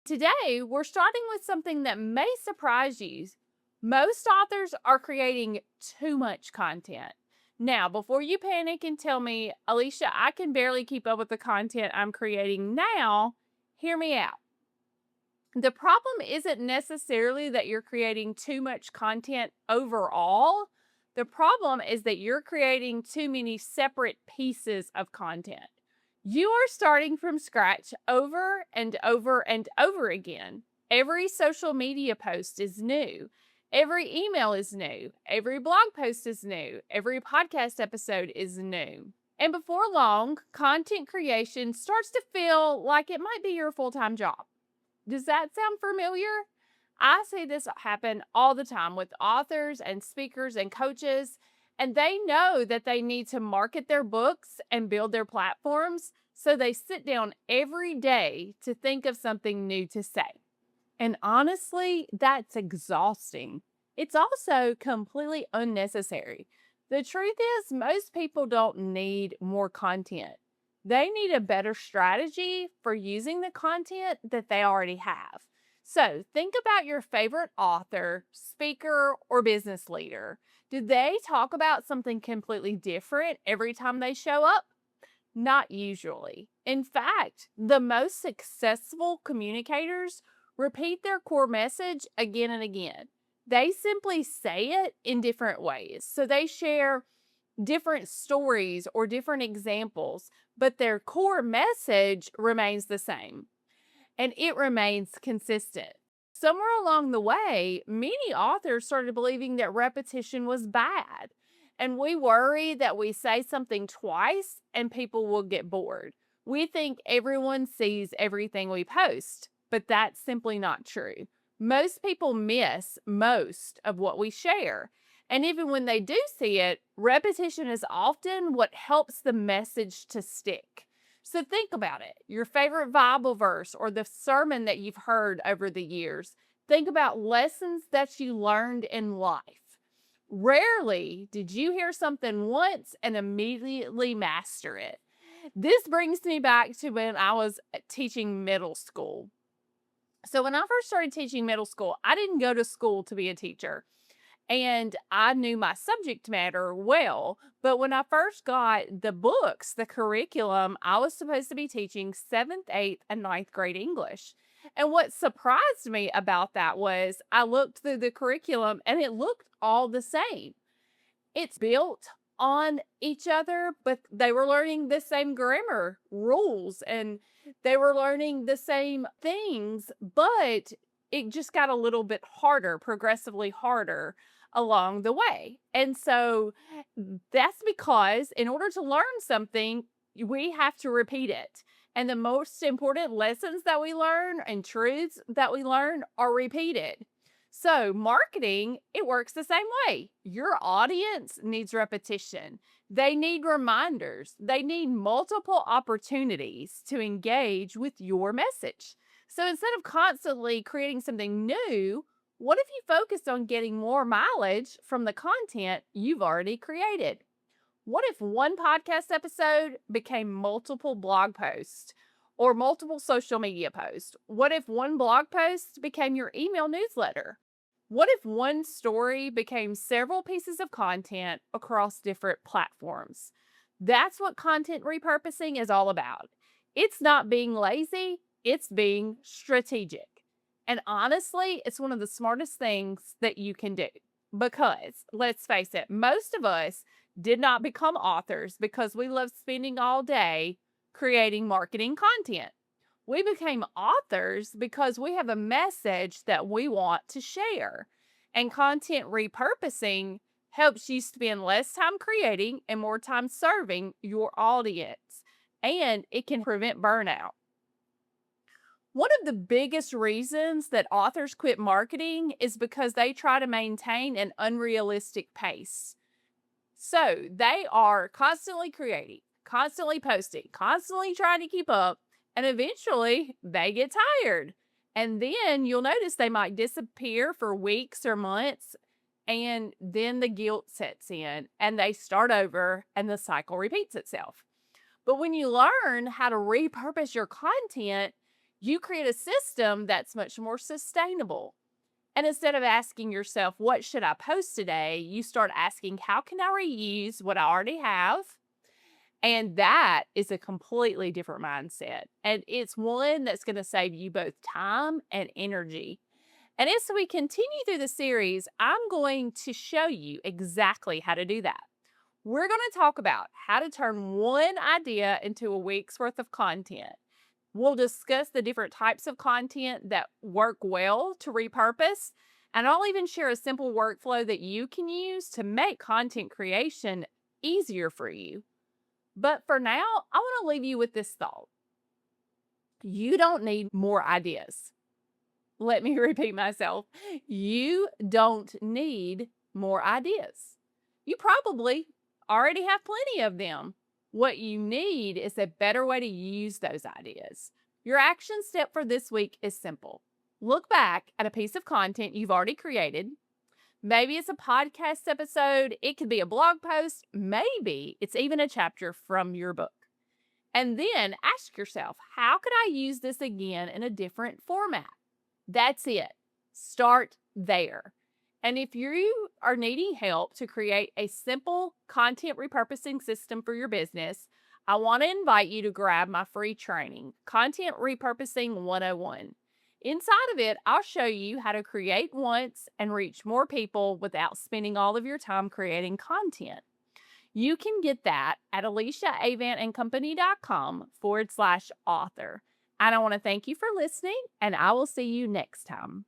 Today, we're starting with something that may surprise you. Most authors are creating too much content. Now, before you panic and tell me, Alicia, I can barely keep up with the content I'm creating now, hear me out. The problem isn't necessarily that you're creating too much content overall. The problem is that you're creating too many separate pieces of content. You are starting from scratch over and over and over again. Every social media post is new. Every email is new. Every blog post is new. Every podcast episode is new. And before long, content creation starts to feel like it might be your full-time job. Does that sound familiar? I see this happen all the time with authors and speakers and coaches, and they know that they need to market their books and build their platforms, so they sit down every day to think of something new to say. And honestly, that's exhausting. It's also completely unnecessary. The truth is, most people don't need more content. They need a better strategy for using the content that they already have. So think about your favorite author, speaker, or business leader. Do they talk about something completely different every time they show up? Not usually. In fact, the most successful communicators repeat their core message again and again. They simply say it in different ways. So they share different stories or different examples, but their core message remains the same and it remains consistent. Somewhere along the way, many authors started believing that repetition was bad, and we worry that we say something twice and people will get bored. We think everyone sees everything we post, but that's simply not true. Most people miss most of what we share. And even when they do see it, repetition is often what helps the message to stick. So think about it. Your favorite Bible verse or the sermon that you've heard over the years. Think about lessons that you learned in life. Rarely did you hear something once and immediately master it. This brings me back to when I was teaching middle school. So when I first started teaching middle school, I didn't go to school to be a teacher. And I knew my subject matter well. But when I first got the books, the curriculum, I was supposed to be teaching 7th, 8th, and 9th grade English. And what surprised me about that was I looked through the curriculum and it looked all the same. It's built on each other, but they were learning the same grammar rules and they were learning the same things, but it just got a little bit harder, progressively harder along the way. And so that's because in order to learn something, we have to repeat it. And the most important lessons that we learn and truths that we learn are repeated. So, marketing, it works the same way. Your audience needs repetition. They need reminders. They need multiple opportunities to engage with your message. So, instead of constantly creating something new, what if you focused on getting more mileage from the content you've already created? What if one podcast episode became multiple blog posts or multiple social media posts? What if one blog post became your email newsletter? What if one story became several pieces of content across different platforms? That's what content repurposing is all about. It's not being lazy, it's being strategic. And honestly, it's one of the smartest things that you can do because let's face it, most of us did not become authors because we love spending all day creating marketing content. We became authors because we have a message that we want to share. And content repurposing helps you spend less time creating and more time serving your audience. And it can prevent burnout. One of the biggest reasons that authors quit marketing is because they try to maintain an unrealistic pace. So they are constantly creating, constantly posting, constantly trying to keep up, and eventually they get tired. And then you'll notice they might disappear for weeks or months, and then the guilt sets in and they start over and the cycle repeats itself. But when you learn how to repurpose your content, You create a system that's much more sustainable. And instead of asking yourself, what should I post today? You start asking, how can I reuse what I already have? And that is a completely different mindset. And it's one that's going to save you both time and energy. And as we continue through the series, I'm going to show you exactly how to do that. We're going to talk about how to turn one idea into a week's worth of content. We'll discuss the different types of content that work well to repurpose, and I'll even share a simple workflow that you can use to make content creation easier for you. But for now, I want to leave you with this thought. You don't need more ideas. Let me repeat myself. You don't need more ideas. You probably already have plenty of them. What you need is a better way to use those ideas. Your action step for this week is simple. Look back at a piece of content you've already created. Maybe it's a podcast episode. It could be a blog post. Maybe it's even a chapter from your book. And then ask yourself, how could I use this again in a different format? That's it. Start there. And if you are needing help to create a simple content repurposing system for your business, I want to invite you to grab my free training, Content Repurposing 101. Inside of it, I'll show you how to create once and reach more people without spending all of your time creating content. You can get that at aliciaavantandcompany.com/author. And I want to thank you for listening, and I will see you next time.